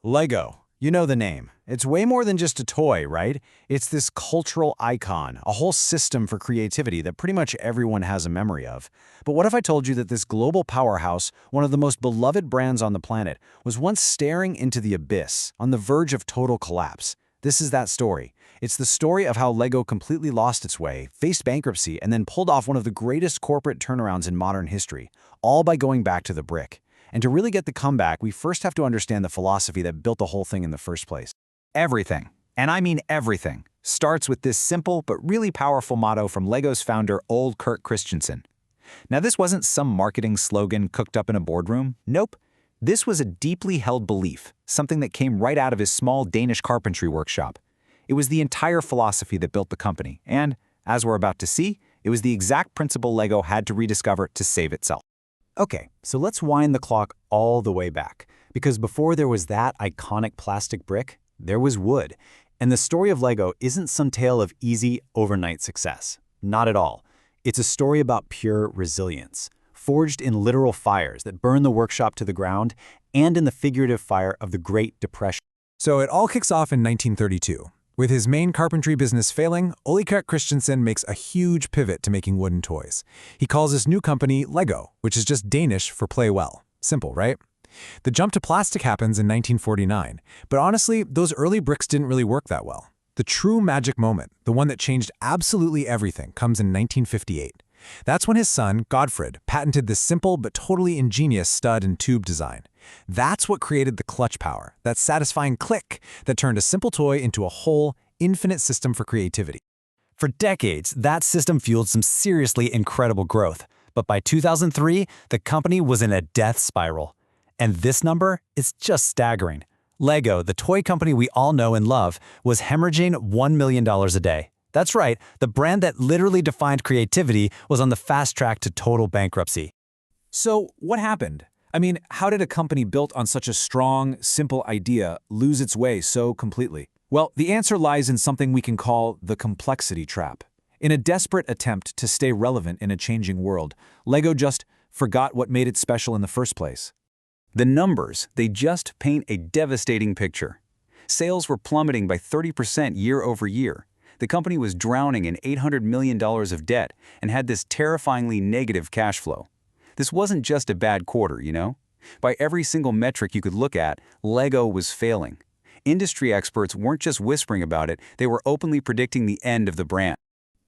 Lego. You know the name. It's way more than just a toy, right? It's this cultural icon, a whole system for creativity that pretty much everyone has a memory of. But what if I told you that this global powerhouse, one of the most beloved brands on the planet, was once staring into the abyss, on the verge of total collapse? This is that story. It's the story of how Lego completely lost its way, faced bankruptcy, and then pulled off one of the greatest corporate turnarounds in modern history, all by going back to the brick. And to really get the comeback, we first have to understand the philosophy that built the whole thing in the first place. Everything, and I mean everything, starts with this simple but really powerful motto from Lego's founder, old Kurt Christensen. Now, this wasn't some marketing slogan cooked up in a boardroom. Nope. This was a deeply held belief, something that came right out of his small Danish carpentry workshop. It was the entire philosophy that built the company, and, as we're about to see, it was the exact principle Lego had to rediscover to save itself. Okay, so let's wind the clock all the way back, because before there was that iconic plastic brick, there was wood. And the story of Lego isn't some tale of easy, overnight success. Not at all. It's a story about pure resilience, forged in literal fires that burn the workshop to the ground and in the figurative fire of the Great Depression. So it all kicks off in 1932. With his main carpentry business failing, Ole Kurt Christensen makes a huge pivot to making wooden toys. He calls his new company Lego, which is just Danish for play well. Simple, right? The jump to plastic happens in 1949, but honestly, those early bricks didn't really work that well. The true magic moment, the one that changed absolutely everything, comes in 1958. That's when his son, Godfred, patented this simple but totally ingenious stud and tube design. That's what created the clutch power, that satisfying click that turned a simple toy into a whole, infinite system for creativity. For decades, that system fueled some seriously incredible growth. But by 2003, the company was in a death spiral. And this number is just staggering. Lego, the toy company we all know and love, was hemorrhaging $1 million a day. That's right, the brand that literally defined creativity was on the fast track to total bankruptcy. So what happened? I mean, how did a company built on such a strong, simple idea lose its way so completely? Well, the answer lies in something we can call the complexity trap. In a desperate attempt to stay relevant in a changing world, Lego just forgot what made it special in the first place. The numbers, they just paint a devastating picture. Sales were plummeting by 30% year over year. The company was drowning in $800 million of debt and had this terrifyingly negative cash flow. This wasn't just a bad quarter, you know? By every single metric you could look at, Lego was failing. Industry experts weren't just whispering about it, they were openly predicting the end of the brand.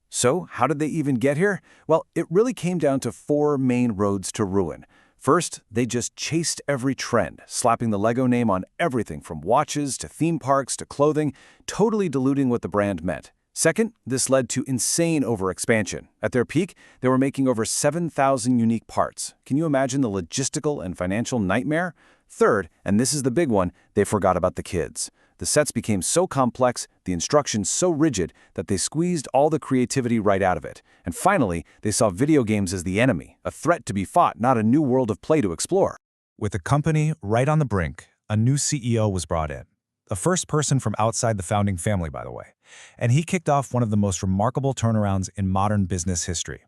So, how did they even get here? Well, it really came down to four main roads to ruin. First, they just chased every trend, slapping the Lego name on everything from watches to theme parks to clothing, totally diluting what the brand meant. Second, this led to insane overexpansion. At their peak, they were making over 7,000 unique parts. Can you imagine the logistical and financial nightmare? Third, and this is the big one, they forgot about the kids. The sets became so complex, the instructions so rigid, that they squeezed all the creativity right out of it. And finally, they saw video games as the enemy, a threat to be fought, not a new world of play to explore. With the company right on the brink, a new CEO was brought in. The first person from outside the founding family, by the way. And he kicked off one of the most remarkable turnarounds in modern business history.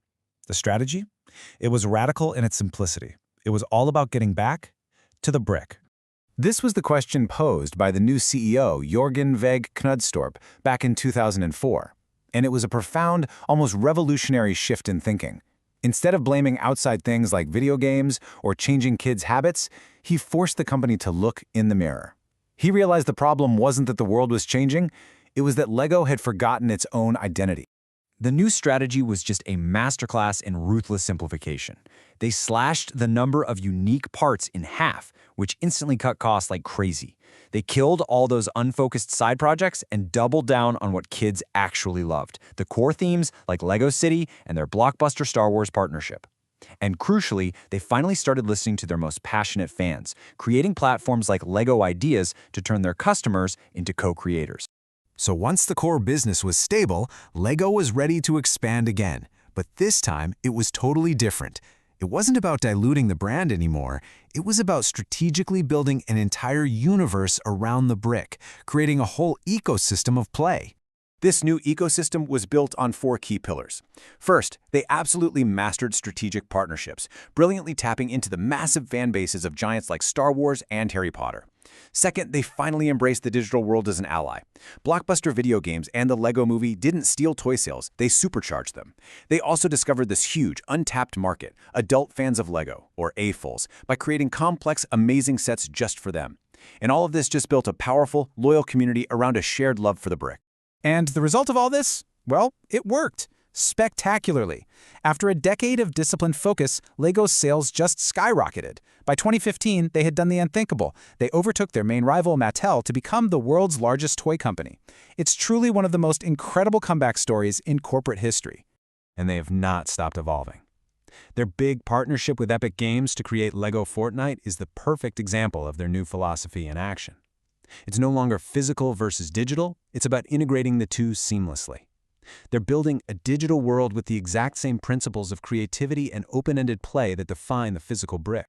The strategy? It was radical in its simplicity. It was all about getting back to the brick. This was the question posed by the new CEO, Jørgen Veg Knudstorp, back in 2004. And it was a profound, almost revolutionary shift in thinking. Instead of blaming outside things like video games or changing kids' habits, he forced the company to look in the mirror. He realized the problem wasn't that the world was changing, it was that Lego had forgotten its own identity. The new strategy was just a masterclass in ruthless simplification. They slashed the number of unique parts in half, which instantly cut costs like crazy. They killed all those unfocused side projects and doubled down on what kids actually loved, the core themes like Lego City and their blockbuster Star Wars partnership. And crucially, they finally started listening to their most passionate fans, creating platforms like Lego Ideas to turn their customers into co-creators. So once the core business was stable, Lego was ready to expand again. But this time, it was totally different. It wasn't about diluting the brand anymore. It was about strategically building an entire universe around the brick, creating a whole ecosystem of play. This new ecosystem was built on four key pillars. First, they absolutely mastered strategic partnerships, brilliantly tapping into the massive fan bases of giants like Star Wars and Harry Potter. Second, they finally embraced the digital world as an ally. Blockbuster video games and the Lego Movie didn't steal toy sales, they supercharged them. They also discovered this huge, untapped market, adult fans of Lego, or AFOLs, by creating complex, amazing sets just for them. And all of this just built a powerful, loyal community around a shared love for the brick. And the result of all this? Well, it worked. Spectacularly. After a decade of disciplined focus, Lego's sales just skyrocketed. By 2015, they had done the unthinkable. They overtook their main rival, Mattel, to become the world's largest toy company. It's truly one of the most incredible comeback stories in corporate history. And they have not stopped evolving. Their big partnership with Epic Games to create Lego Fortnite is the perfect example of their new philosophy in action. It's no longer physical versus digital, it's about integrating the two seamlessly. They're building a digital world with the exact same principles of creativity and open-ended play that define the physical brick.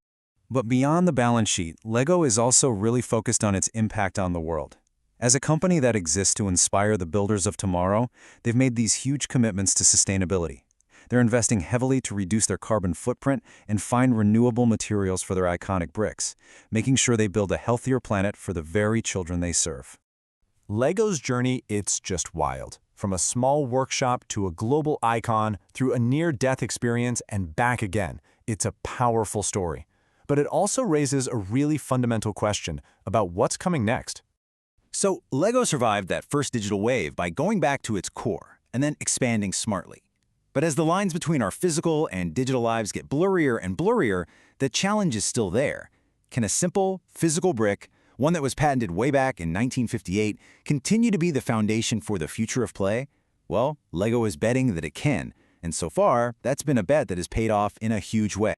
But beyond the balance sheet, Lego is also really focused on its impact on the world. As a company that exists to inspire the builders of tomorrow, they've made these huge commitments to sustainability. They're investing heavily to reduce their carbon footprint and find renewable materials for their iconic bricks, making sure they build a healthier planet for the very children they serve. Lego's journey, it's just wild. From a small workshop to a global icon, through a near-death experience and back again. It's a powerful story. But it also raises a really fundamental question about what's coming next. So, Lego survived that first digital wave by going back to its core and then expanding smartly. But as the lines between our physical and digital lives get blurrier and blurrier, the challenge is still there. Can a simple, physical brick, one that was patented way back in 1958, continue to be the foundation for the future of play? Well, Lego is betting that it can, and so far, that's been a bet that has paid off in a huge way.